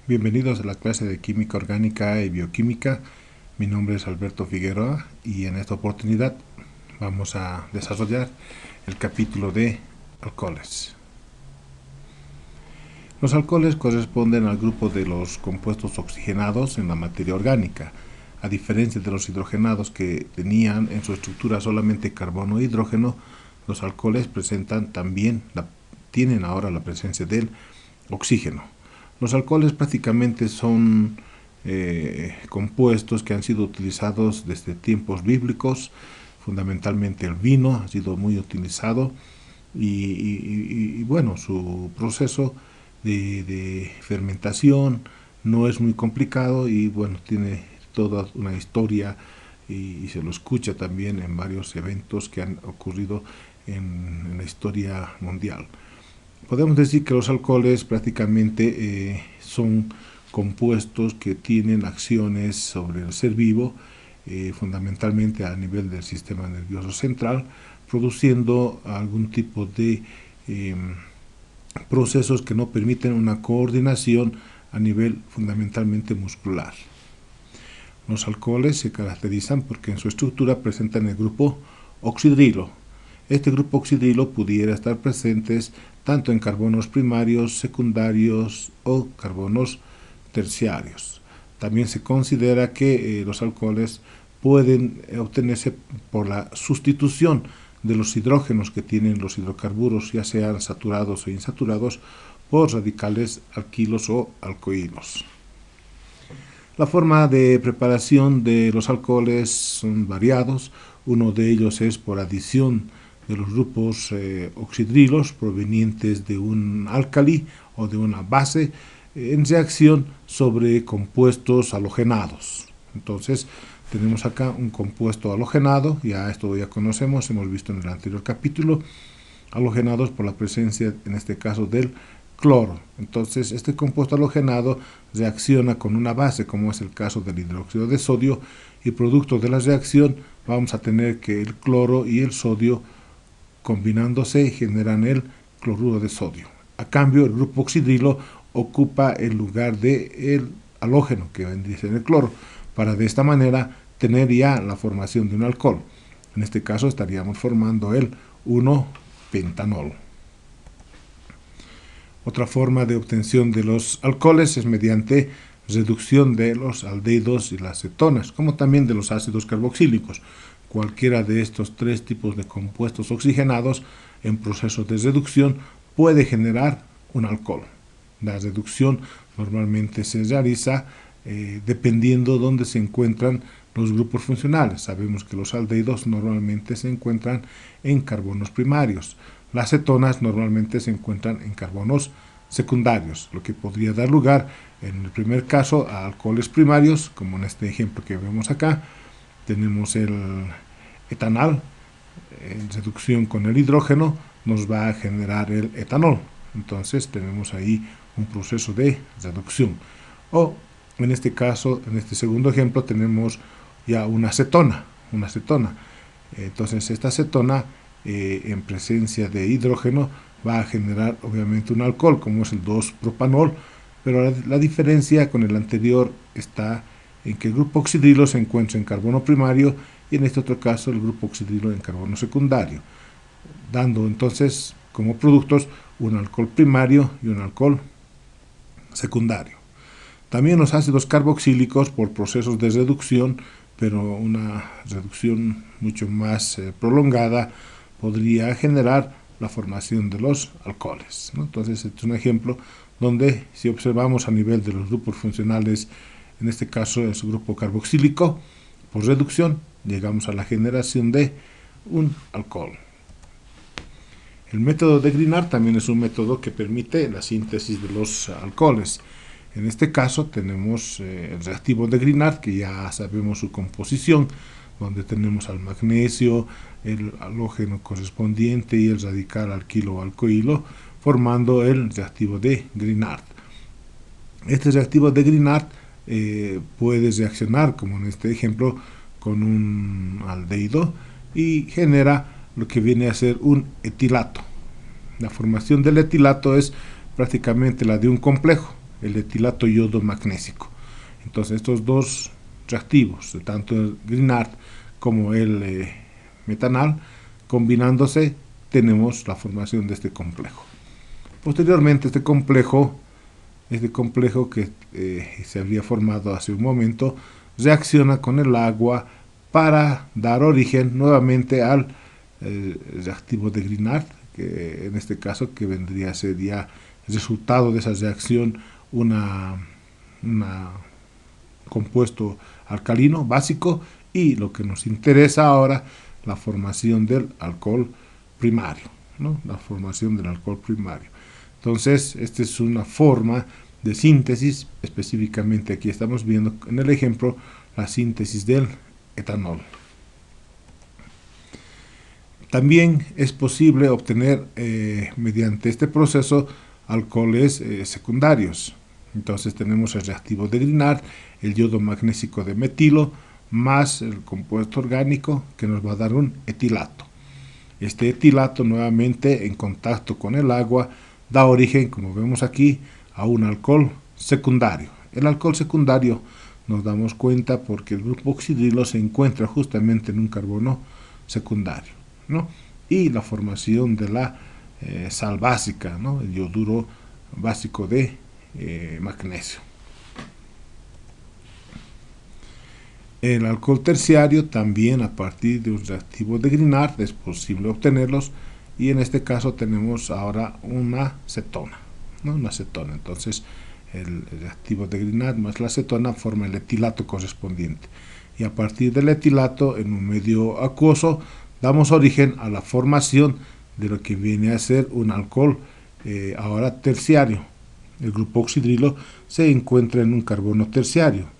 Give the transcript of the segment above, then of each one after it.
Bienvenidos a la clase de Química Orgánica y Bioquímica. Mi nombre es Alberto Figueroa y en esta oportunidad vamos a desarrollar el capítulo de alcoholes. Los alcoholes corresponden al grupo de los compuestos oxigenados en la materia orgánica, a diferencia de los hidrogenados que tenían en su estructura solamente carbono e hidrógeno. Los alcoholes tienen ahora la presencia del oxígeno. Los alcoholes prácticamente son compuestos que han sido utilizados desde tiempos bíblicos. Fundamentalmente el vino ha sido muy utilizado y bueno, su proceso de fermentación no es muy complicado y bueno, tiene toda una historia y se lo escucha también en varios eventos que han ocurrido en la historia mundial. Podemos decir que los alcoholes prácticamente son compuestos que tienen acciones sobre el ser vivo, fundamentalmente a nivel del sistema nervioso central, produciendo algún tipo de procesos que no permiten una coordinación a nivel fundamentalmente muscular. Los alcoholes se caracterizan porque en su estructura presentan el grupo oxidrilo. Este grupo oxidrilo pudiera estar presente tanto en carbonos primarios, secundarios o carbonos terciarios. También se considera que los alcoholes pueden obtenerse por la sustitución de los hidrógenos que tienen los hidrocarburos, ya sean saturados o insaturados, por radicales alquilos o alcohilos. La forma de preparación de los alcoholes son variados. Uno de ellos es por adición de los grupos oxidrilos provenientes de un álcali o de una base en reacción sobre compuestos halogenados. Entonces tenemos acá un compuesto halogenado, esto ya conocemos, hemos visto en el anterior capítulo, halogenados por la presencia en este caso del cloro. Entonces este compuesto halogenado reacciona con una base, como es el caso del hidróxido de sodio, y producto de la reacción vamos a tener que el cloro y el sodio combinándose generan el cloruro de sodio. A cambio, el grupo oxidrilo ocupa el lugar del halógeno que vendría a ser el cloro, para de esta manera tener ya la formación de un alcohol. En este caso estaríamos formando el 1-pentanol. Otra forma de obtención de los alcoholes es mediante reducción de los aldehídos y las cetonas, como también de los ácidos carboxílicos. Cualquiera de estos tres tipos de compuestos oxigenados en proceso de reducción puede generar un alcohol. La reducción normalmente se realiza dependiendo dónde se encuentran los grupos funcionales. Sabemos que los aldehídos normalmente se encuentran en carbonos primarios. Las cetonas normalmente se encuentran en carbonos secundarios, lo que podría dar lugar en el primer caso a alcoholes primarios, como en este ejemplo que vemos acá. Tenemos el etanol, en reducción con el hidrógeno nos va a generar el etanol. Entonces tenemos ahí un proceso de reducción. O en este caso, en este segundo ejemplo, tenemos ya una cetona. Entonces esta cetona en presencia de hidrógeno va a generar obviamente un alcohol, como es el 2-propanol, pero la diferencia con el anterior está en que el grupo oxidrilo se encuentra en carbono primario y en este otro caso el grupo oxidrilo en carbono secundario, dando entonces como productos un alcohol primario y un alcohol secundario. También los ácidos carboxílicos por procesos de reducción, pero una reducción mucho más prolongada, podría generar la formación de los alcoholes, ¿no? Entonces este es un ejemplo donde si observamos a nivel de los grupos funcionales, en este caso es el grupo carboxílico, por reducción llegamos a la generación de un alcohol. El método de Grignard también es un método que permite la síntesis de los alcoholes. En este caso tenemos el reactivo de Grignard, que ya sabemos su composición, donde tenemos al magnesio, el halógeno correspondiente y el radical alquilo o alcohilo, formando el reactivo de Grignard. Este reactivo de Grignard puede reaccionar, como en este ejemplo, con un aldehído y genera lo que viene a ser un etilato. La formación del etilato es prácticamente la de un complejo. el etilato yodo magnésico. Entonces estos dos reactivos, tanto el Grignard como el metanal, combinándose tenemos la formación de este complejo. Posteriormente este complejo que se había formado hace un momento reacciona con el agua para dar origen nuevamente al reactivo de Grignard, que en este caso que vendría a ser ya el resultado de esa reacción una compuesto alcalino básico, y lo que nos interesa ahora, la formación del alcohol primario, ¿no? La formación del alcohol primario. Entonces, esta es una forma de síntesis, específicamente aquí estamos viendo en el ejemplo la síntesis del etanol. También es posible obtener mediante este proceso alcoholes secundarios. Entonces tenemos el reactivo de Grignard, el yodo magnésico de metilo, más el compuesto orgánico que nos va a dar un etilato. Este etilato nuevamente en contacto con el agua da origen, como vemos aquí, a un alcohol secundario. El alcohol secundario nos damos cuenta porque el grupo oxidrilo se encuentra justamente en un carbono secundario, ¿no? Y la formación de la sal básica, ¿no? El yoduro básico de magnesio. El alcohol terciario también a partir de un reactivo de Grignard es posible obtenerlos, y en este caso tenemos ahora una cetona, ¿no? Una cetona. Entonces el reactivo de Grignard más la cetona forma el etilato correspondiente, y a partir del etilato en un medio acuoso damos origen a la formación de lo que viene a ser un alcohol ahora terciario. El grupo oxidrilo se encuentra en un carbono terciario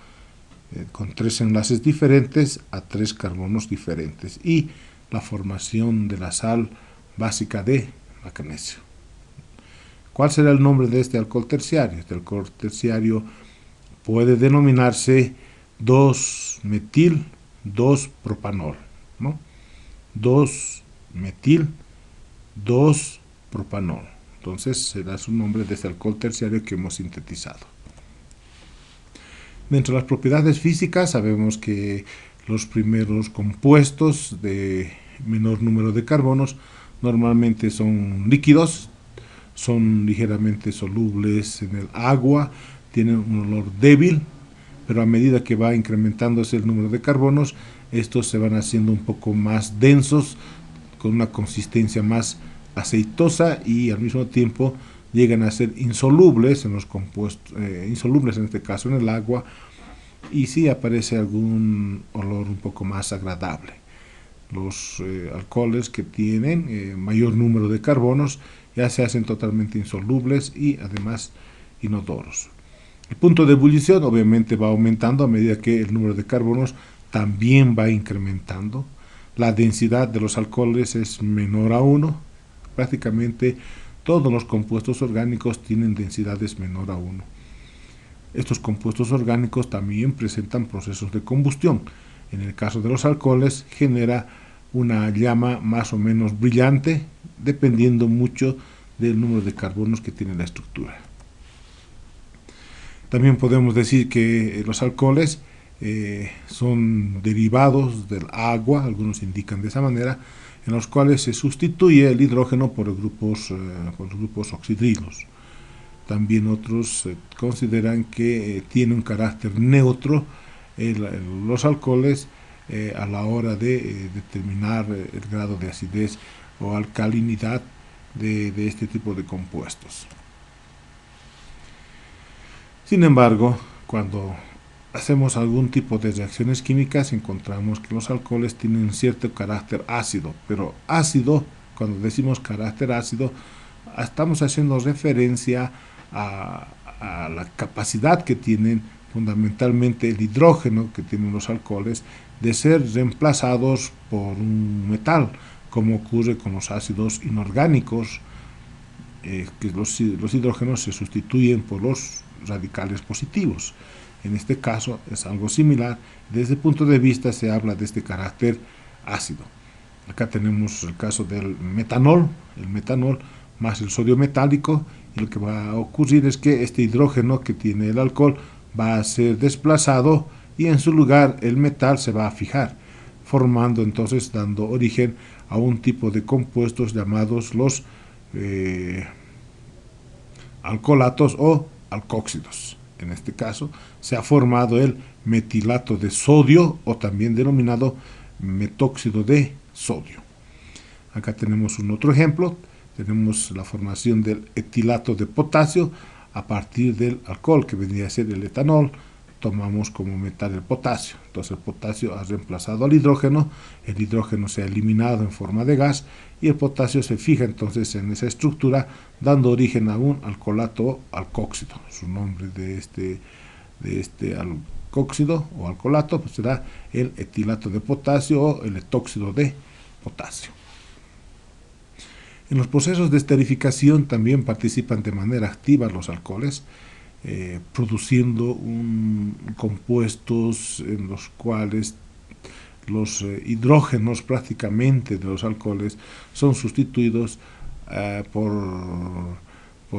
con 3 enlaces diferentes a 3 carbonos diferentes, y la formación de la sal básica de magnesio. ¿Cuál será el nombre de este alcohol terciario? Este alcohol terciario puede denominarse 2-metil 2-propanol, ¿no? 2-metil 2-propanol. Entonces será su nombre de este alcohol terciario que hemos sintetizado. Dentro de las propiedades físicas sabemos que los primeros compuestos de menor número de carbonos normalmente son líquidos, son ligeramente solubles en el agua, tienen un olor débil, pero a medida que va incrementándose el número de carbonos, estos se van haciendo un poco más densos, con una consistencia más aceitosa, y al mismo tiempo llegan a ser insolubles en los compuestos, insolubles en este caso en el agua, y sí aparece algún olor un poco más agradable. Los alcoholes que tienen mayor número de carbonos ya se hacen totalmente insolubles y además inodoros. El punto de ebullición obviamente va aumentando a medida que el número de carbonos también va incrementando. La densidad de los alcoholes es menor a 1. Prácticamente todos los compuestos orgánicos tienen densidades menor a 1. Estos compuestos orgánicos también presentan procesos de combustión. En el caso de los alcoholes genera una llama más o menos brillante, dependiendo mucho del número de carbonos que tiene la estructura. También podemos decir que los alcoholes son derivados del agua, algunos indican de esa manera, en los cuales se sustituye el hidrógeno por los grupos oxidrilos. También otros consideran que tiene un carácter neutro los alcoholes a la hora de determinar el grado de acidez o alcalinidad de este tipo de compuestos. Sin embargo, cuando hacemos algún tipo de reacciones químicas, encontramos que los alcoholes tienen cierto carácter ácido, pero ácido, cuando decimos carácter ácido, estamos haciendo referencia a la capacidad que tienen fundamentalmente el hidrógeno que tienen los alcoholes de ser reemplazados por un metal, como ocurre con los ácidos inorgánicos, que los hidrógenos se sustituyen por los radicales positivos. En este caso es algo similar. Desde el punto de vista se habla de este carácter ácido. Acá tenemos el caso del metanol, el metanol más el sodio metálico, y lo que va a ocurrir es que este hidrógeno que tiene el alcohol va a ser desplazado y en su lugar el metal se va a fijar, formando entonces, dando origen a un tipo de compuestos llamados los alcoholatos o alcóxidos. En este caso se ha formado el metilato de sodio o también denominado metóxido de sodio. Acá tenemos un otro ejemplo, tenemos la formación del etilato de potasio a partir del alcohol que vendría a ser el etanol. Tomamos como metal el potasio, entonces el potasio ha reemplazado al hidrógeno, el hidrógeno se ha eliminado en forma de gas y el potasio se fija entonces en esa estructura, dando origen a un alcoholato o alcóxido. Su nombre de este alcóxido o alcoholato pues será el etilato de potasio o el etóxido de potasio. En los procesos de esterificación también participan de manera activa los alcoholes, produciendo compuestos en los cuales los hidrógenos prácticamente de los alcoholes son sustituidos por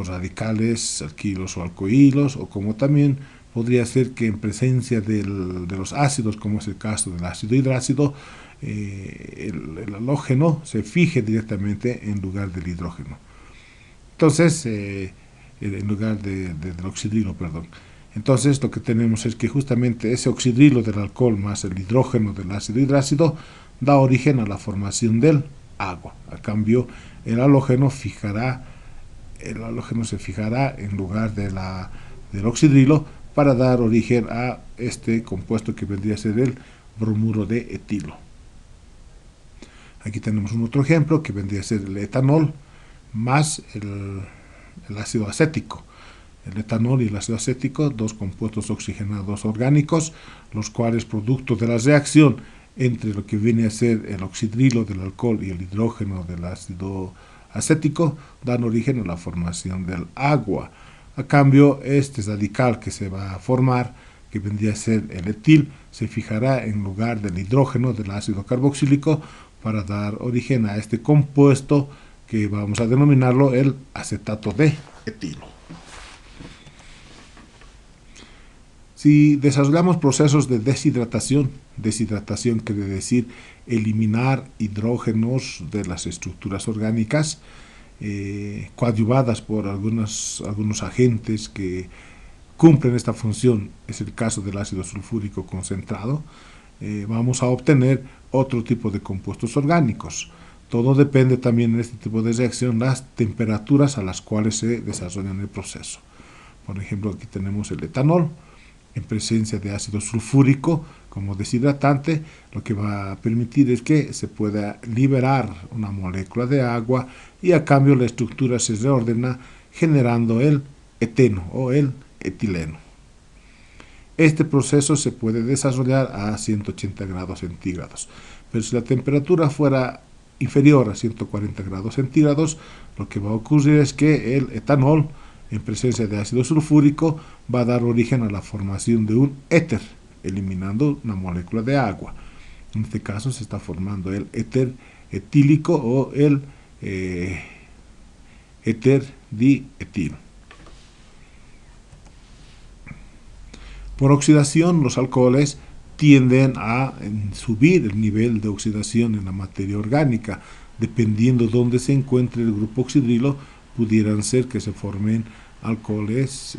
radicales alquilos o alcohilos, o como también podría ser que en presencia de los ácidos, como es el caso del ácido hidrácido, el halógeno se fije directamente en lugar del hidrógeno. Entonces, en lugar del oxidrilo, perdón. Entonces, lo que tenemos es que justamente ese oxidrilo del alcohol más el hidrógeno del ácido hidrácido da origen a la formación del agua. A cambio, el halógeno se fijará en lugar del oxidrilo para dar origen a este compuesto que vendría a ser el bromuro de etilo. Aquí tenemos un otro ejemplo que vendría a ser el etanol más el ácido acético. El etanol y el ácido acético, dos compuestos oxigenados orgánicos, los cuales producto de la reacción entre lo que viene a ser el oxidrilo del alcohol y el hidrógeno del ácido acético, dan origen a la formación del agua. A cambio, este radical que se va a formar, que vendría a ser el etil, se fijará en lugar del hidrógeno del ácido carboxílico para dar origen a este compuesto que vamos a denominarlo el acetato de etilo. Si desarrollamos procesos de deshidratación quiere decir eliminar hidrógenos de las estructuras orgánicas, coadyuvadas por algunos agentes que cumplen esta función, es el caso del ácido sulfúrico concentrado, vamos a obtener otro tipo de compuestos orgánicos. Todo depende también en este tipo de reacción las temperaturas a las cuales se desarrollan el proceso. Por ejemplo, aquí tenemos el etanol en presencia de ácido sulfúrico como deshidratante, lo que va a permitir es que se pueda liberar una molécula de agua y a cambio la estructura se reordena generando el eteno o el etileno. Este proceso se puede desarrollar a 180 grados centígrados, pero si la temperatura fuera inferior a 140 grados centígrados, lo que va a ocurrir es que el etanol en presencia de ácido sulfúrico va a dar origen a la formación de un éter, eliminando una molécula de agua. En este caso se está formando el éter etílico o el éter dietilo. Por oxidación, los alcoholes tienden a subir el nivel de oxidación en la materia orgánica. Dependiendo de dónde se encuentre el grupo oxidrilo, pudieran ser que se formen alcoholes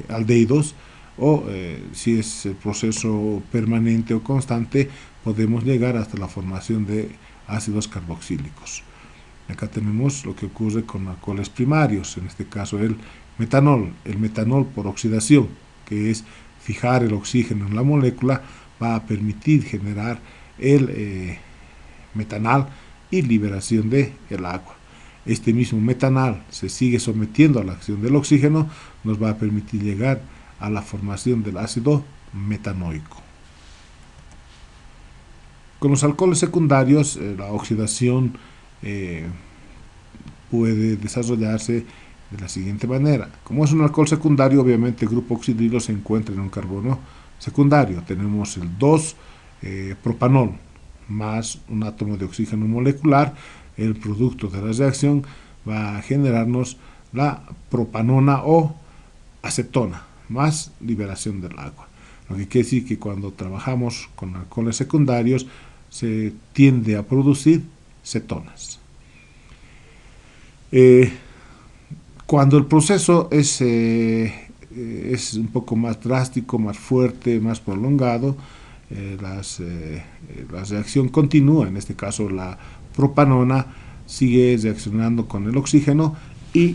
aldehídos, o si es el proceso permanente o constante, podemos llegar hasta la formación de ácidos carboxílicos. Acá tenemos lo que ocurre con alcoholes primarios, en este caso el metanol. El metanol por oxidación, que es fijar el oxígeno en la molécula, va a permitir generar el metanal y liberación del agua. Este mismo metanal se sigue sometiendo a la acción del oxígeno, nos va a permitir llegar a la formación del ácido metanoico. Con los alcoholes secundarios, la oxidación puede desarrollarse de la siguiente manera. Como es un alcohol secundario, obviamente el grupo oxidrilo se encuentra en un carbono secundario. Tenemos el 2-propanol más un átomo de oxígeno molecular. El producto de la reacción va a generarnos la propanona o acetona, más liberación del agua. Lo que quiere decir que cuando trabajamos con alcoholes secundarios se tiende a producir cetonas. Cuando el proceso es un poco más drástico, más fuerte, más prolongado, la reacción continúa. En este caso la propanona sigue reaccionando con el oxígeno y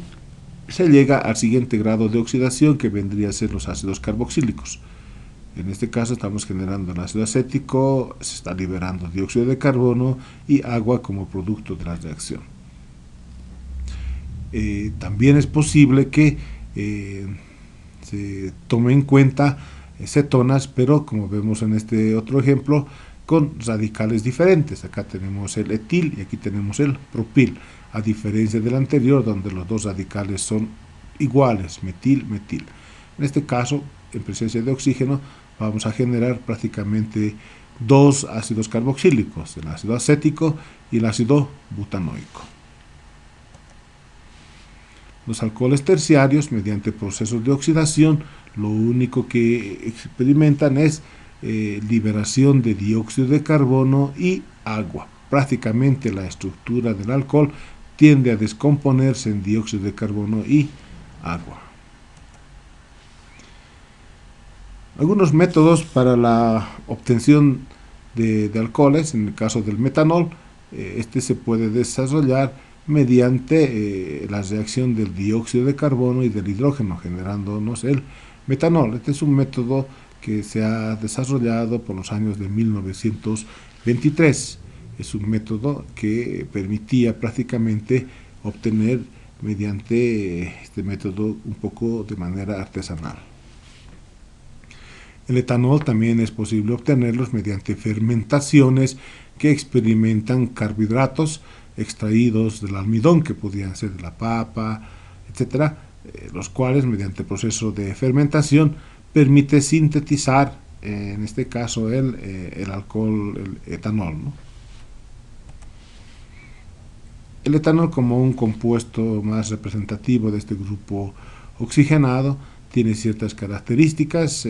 se llega al siguiente grado de oxidación, que vendría a ser los ácidos carboxílicos. En este caso estamos generando el ácido acético, se está liberando dióxido de carbono y agua como producto de la reacción. También es posible que se tome en cuenta cetonas, pero como vemos en este otro ejemplo, con radicales diferentes. Acá tenemos el etil y aquí tenemos el propil, a diferencia del anterior, donde los dos radicales son iguales, metil, metil. En este caso, en presencia de oxígeno, vamos a generar prácticamente dos ácidos carboxílicos, el ácido acético y el ácido butanoico. Los alcoholes terciarios, mediante procesos de oxidación, lo único que experimentan es liberación de dióxido de carbono y agua. Prácticamente la estructura del alcohol tiende a descomponerse en dióxido de carbono y agua. Algunos métodos para la obtención de alcoholes, en el caso del metanol, este se puede desarrollar mediante la reacción del dióxido de carbono y del hidrógeno, generándonos el metanol. Este es un método que se ha desarrollado por los años de 1923. Es un método que permitía prácticamente obtener mediante este método un poco de manera artesanal. El etanol también es posible obtenerlos mediante fermentaciones que experimentan carbohidratos extraídos del almidón, que podían ser de la papa, etcétera, los cuales mediante el proceso de fermentación permite sintetizar, en este caso el alcohol, el etanol, ¿no? El etanol, como un compuesto más representativo de este grupo oxigenado, tiene ciertas características,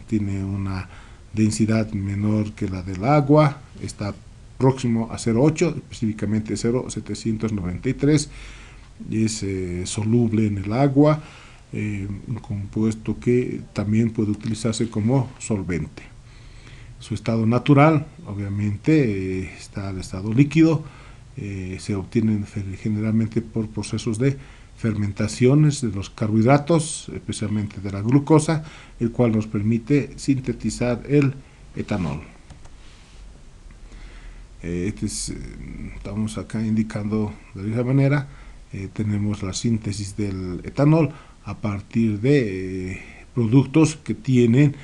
tiene una densidad menor que la del agua, está próximo a 0,8, específicamente 0,793, es soluble en el agua, un compuesto que también puede utilizarse como solvente. Su estado natural, obviamente, está al estado líquido, se obtienen generalmente por procesos de fermentaciones de los carbohidratos, especialmente de la glucosa, el cual nos permite sintetizar el etanol. Estamos acá indicando de esa manera, tenemos la síntesis del etanol a partir de productos que tienen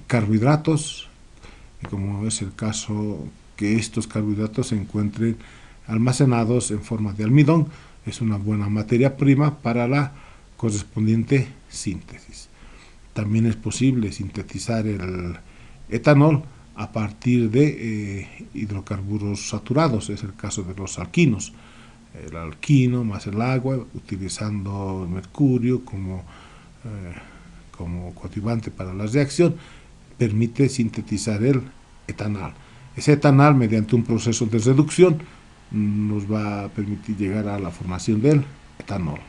carbohidratos, como es el caso que estos carbohidratos se encuentren almacenados en forma de almidón. Es una buena materia prima para la correspondiente síntesis. También es posible sintetizar el etanol a partir de hidrocarburos saturados, es el caso de los alquinos. El alquino más el agua, utilizando el mercurio como coadyuvante para la reacción, permite sintetizar el etanol. Ese etanol, mediante un proceso de reducción, nos va a permitir llegar a la formación del etanol.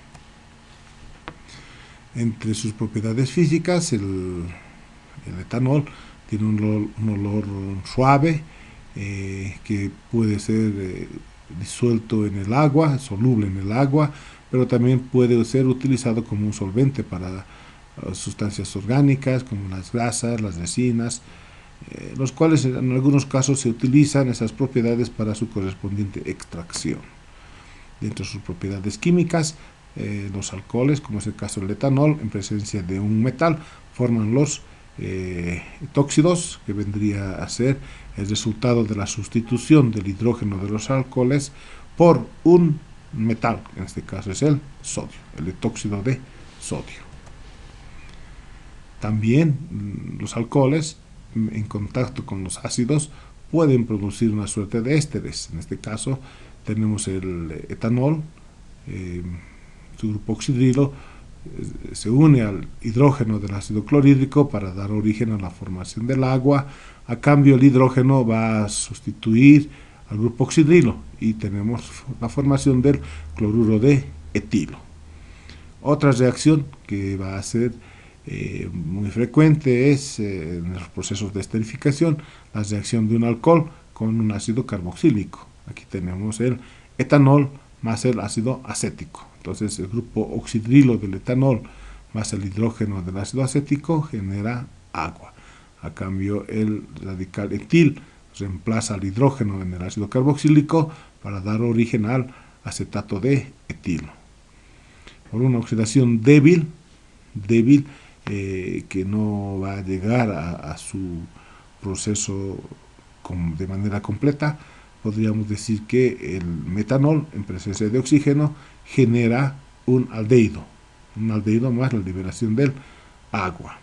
Entre sus propiedades físicas, el etanol tiene un olor suave, que puede ser disuelto en el agua, soluble en el agua, pero también puede ser utilizado como un solvente para sustancias orgánicas como las grasas, las resinas, los cuales en algunos casos se utilizan esas propiedades para su correspondiente extracción. Dentro de sus propiedades químicas, los alcoholes, como es el caso del etanol, en presencia de un metal, forman los tóxidos, que vendría a ser el resultado de la sustitución del hidrógeno de los alcoholes por un metal, en este caso es el sodio, el tóxido de sodio. También los alcoholes, en contacto con los ácidos, pueden producir una suerte de ésteres. En este caso tenemos el etanol, su grupo oxidrilo se une al hidrógeno del ácido clorhídrico para dar origen a la formación del agua. A cambio, el hidrógeno va a sustituir al grupo oxidrilo y tenemos la formación del cloruro de etilo. Otra reacción que va a ser muy frecuente es en los procesos de esterificación, la reacción de un alcohol con un ácido carboxílico. Aquí tenemos el etanol más el ácido acético. Entonces el grupo oxidrilo del etanol más el hidrógeno del ácido acético genera agua. A cambio, el radical etil reemplaza al hidrógeno en el ácido carboxílico para dar origen al acetato de etilo. Por una oxidación débil, que no va a llegar a su proceso de manera completa, podríamos decir que el metanol en presencia de oxígeno genera un aldehído más la liberación del agua.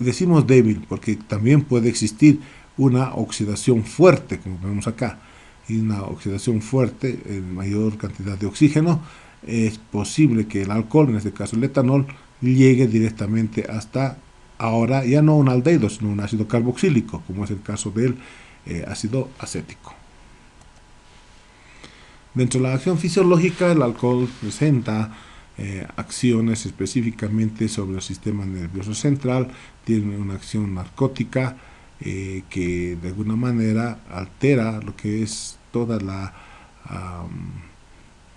Decimos débil porque también puede existir una oxidación fuerte, como vemos acá, y una oxidación fuerte en mayor cantidad de oxígeno. Es posible que el alcohol, en este caso el etanol, llegue directamente hasta ahora ya no un aldehído, sino un ácido carboxílico, como es el caso del ácido acético. Dentro de la acción fisiológica, el alcohol presenta acciones específicamente sobre el sistema nervioso central, tiene una acción narcótica que de alguna manera altera lo que es toda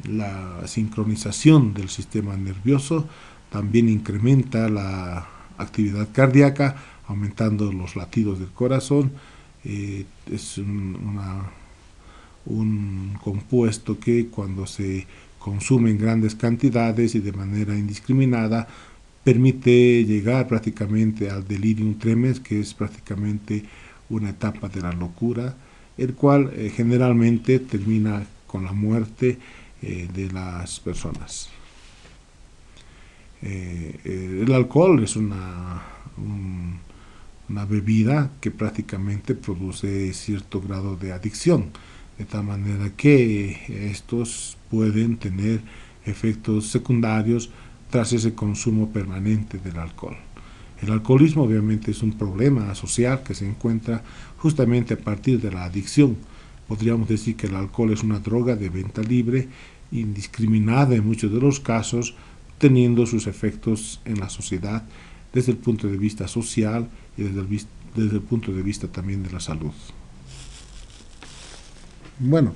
la sincronización del sistema nervioso, también incrementa la actividad cardíaca, aumentando los latidos del corazón. Es un compuesto que cuando se consume en grandes cantidades y de manera indiscriminada permite llegar prácticamente al delirium tremens, que es prácticamente una etapa de la locura, el cual generalmente termina con la muerte de las personas. El alcohol es una bebida que prácticamente produce cierto grado de adicción, de tal manera que estos pueden tener efectos secundarios tras ese consumo permanente del alcohol. El alcoholismo obviamente es un problema social que se encuentra justamente a partir de la adicción. Podríamos decir que el alcohol es una droga de venta libre, indiscriminada en muchos de los casos, teniendo sus efectos en la sociedad desde el punto de vista social y desde el punto de vista también de la salud. Bueno,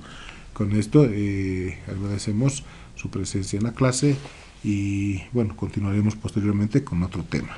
con esto agradecemos su presencia en la clase y bueno, continuaremos posteriormente con otro tema.